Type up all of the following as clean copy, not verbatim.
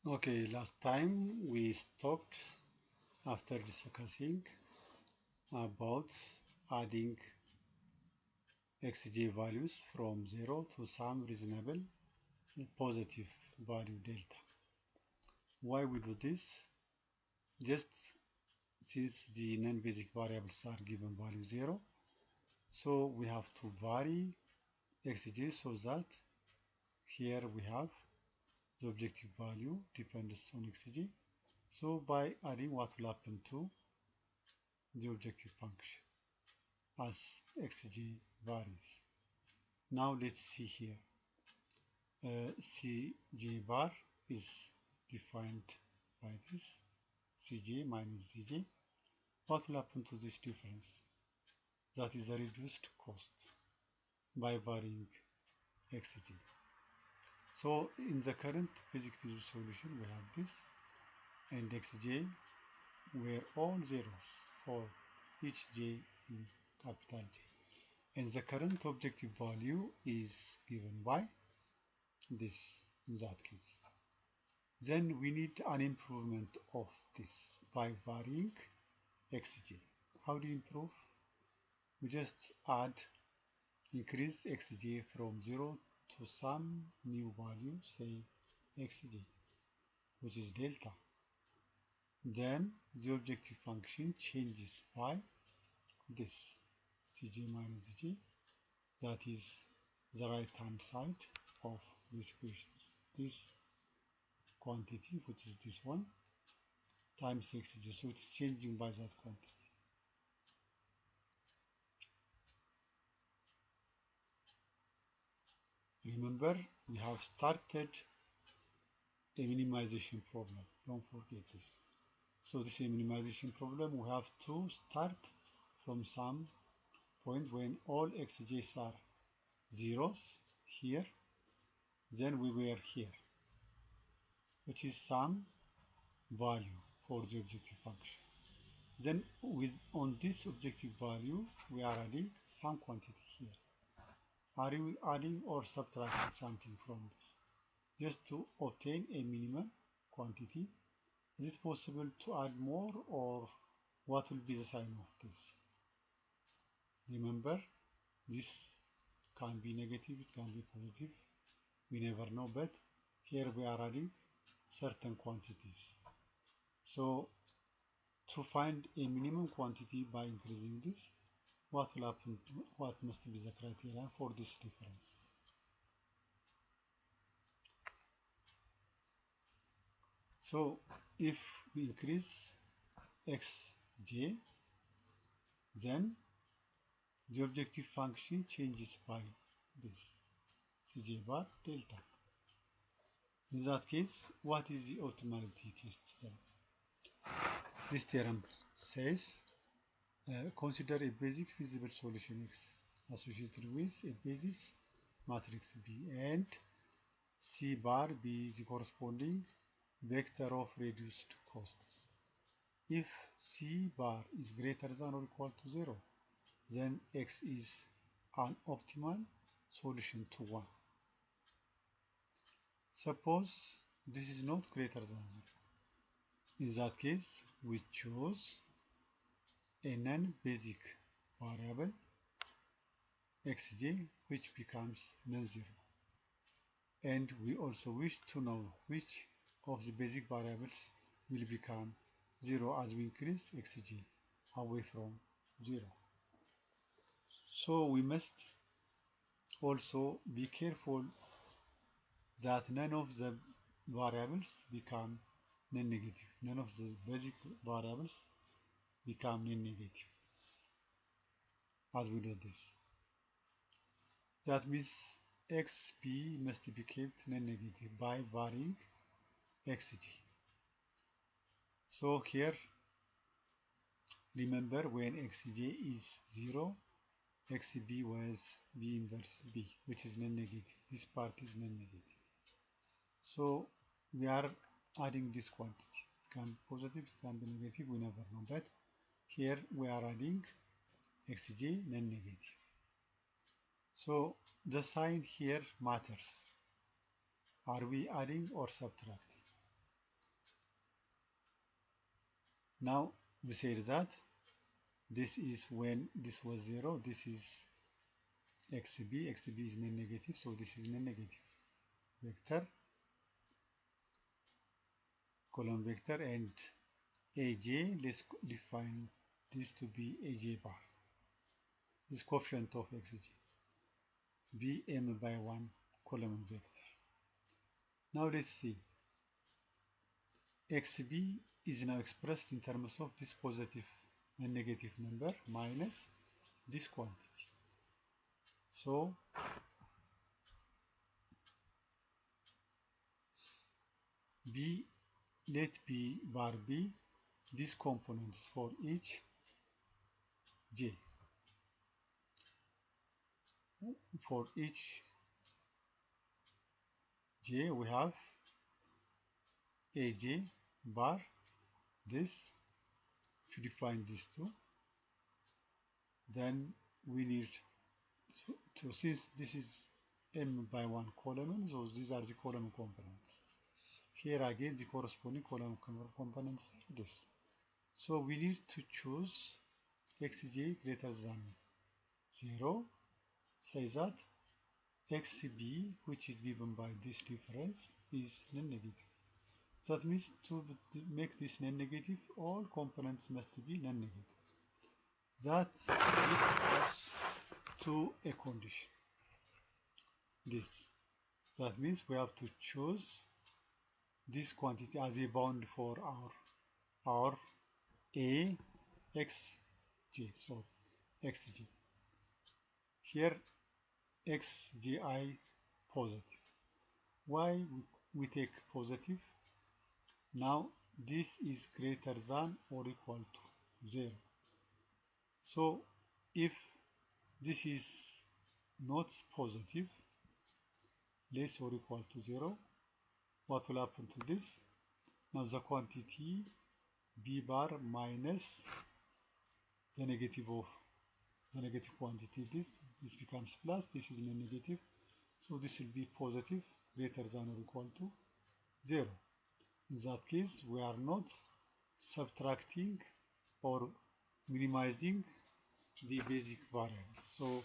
Okay, last time we stopped after discussing about adding xj values from 0 to some reasonable positive value delta. Why we do this? Just since the non-basic variables are given value 0, so we have to vary xj so that here we have the objective value depends on xj. So by adding, what will happen to the objective function as xj varies? Now let's see here. Cj bar is defined by this Cj minus Zj. What will happen to this difference? That is the reduced cost by varying Xj. So in the current basic feasible solution we have this, and Xj were all zeros for each j in capital J. And the current objective value is given by this in that case. Then we need an improvement of this by varying xj. How do you improve? We just increase xj from 0 to some new value, say xj, which is delta. Then the objective function changes by this cj minus g, that is the right hand side of this equation. This quantity, which is this one, times xj, so it's changing by that quantity. Remember, we have started a minimization problem. Don't forget this. So this is a minimization problem. We have to start from some point when all xj's are zeros here. Then we were here, which is some value for the objective function. Then on this objective value, we are adding some quantity here. Are we adding or subtracting something from this? Just to obtain a minimum quantity. Is it possible to add more, or what will be the sign of this? Remember, this can be negative, it can be positive. We never know, but here we are adding certain quantities. So to find a minimum quantity by increasing this, what will happen? What must be the criteria for this difference? So if we increase xj, then the objective function changes by this cj bar delta. In that case, what is the optimality test then? This theorem says consider a basic feasible solution X associated with a basis matrix B, and C bar be the corresponding vector of reduced costs. If C bar is greater than or equal to 0, then X is an optimal solution to 1. Suppose this is not greater than 0. In that case, we choose a non-basic variable xj, which becomes non-zero. And we also wish to know which of the basic variables will become 0 as we increase xj away from 0. So we must also be careful that none of the variables become non-negative. None of the basic variables become non-negative as we do this. That means xb must be kept non-negative by varying xj. So here, remember, when xj is 0, xb was b inverse b, which is non-negative. This part is non-negative. So we are adding this quantity. It can be positive, it can be negative, we never know. But here we are adding xj non-negative. So the sign here matters. Are we adding or subtracting? Now we say that this is when this was 0, this is xb is non-negative, so this is non-negative vector, column vector, and aj, let's define this to be aj bar, this coefficient of xj, bm by 1 column vector. Now let's see, xb is now expressed in terms of this positive and negative number minus this quantity. So b, let b bar be these components for each j. For each j we have aj bar, this, to define these two, then we need to since this is m by 1 column, so these are the column components. Here again the corresponding column components are this. So we need to choose xj greater than 0, say that xb, which is given by this difference, is non-negative. That means to make this non-negative, all components must be non-negative. That leads us to a condition. This. That means we have to choose this quantity as a bound for our a xj, so xj. Here xji positive. Why we take positive? Now this is greater than or equal to 0. So if this is not positive, less or equal to 0, what will happen to this? Now the quantity b bar minus the negative of the negative quantity, this becomes plus, this is negative, so this will be positive, greater than or equal to 0. In that case, we are not subtracting or minimizing the basic variables. So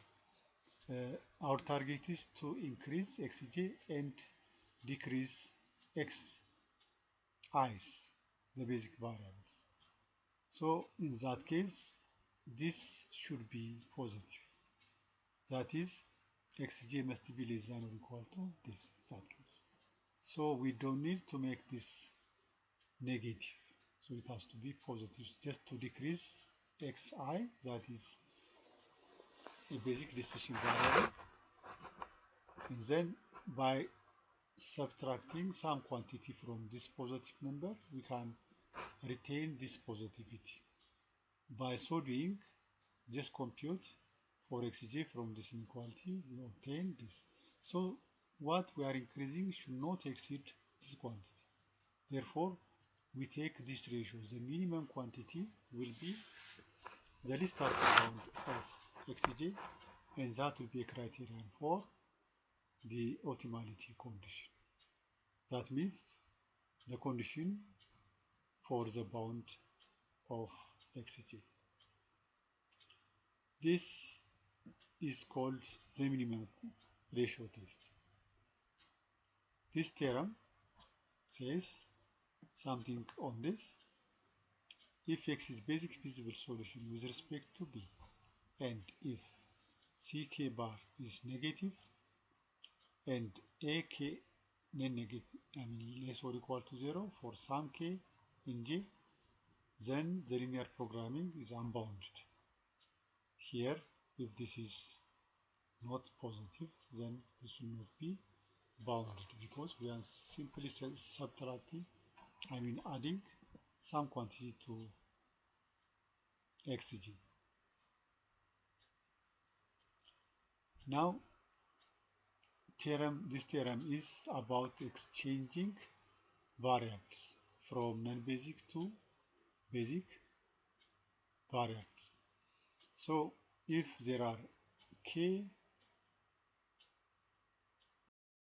our target is to increase xj and decrease xi's, the basic variables. So in that case, this should be positive. That is, xj must be less than or equal to this in that case. So we don't need to make this negative. So it has to be positive, just to decrease xi, that is a basic decision variable. And then by subtracting some quantity from this positive number, we can retain this positivity. By so doing, just compute for xj from this inequality, we obtain this. So what we are increasing should not exceed this quantity. Therefore, we take this ratio. The minimum quantity will be the least upper bound of xj, and that will be a criterion for the optimality condition. That means the condition for the bound of xj. This is called the minimum ratio test. This theorem says something on this. If x is basic feasible solution with respect to b, and if ck bar is negative and ak non-negative, less or equal to 0 for some k in J, then the linear programming is unbounded. Here, if this is not positive, then this will not be bounded because we are simply subtracting, adding some quantity to xj. Now, this theorem is about exchanging variables from non-basic to basic variables. So if there are k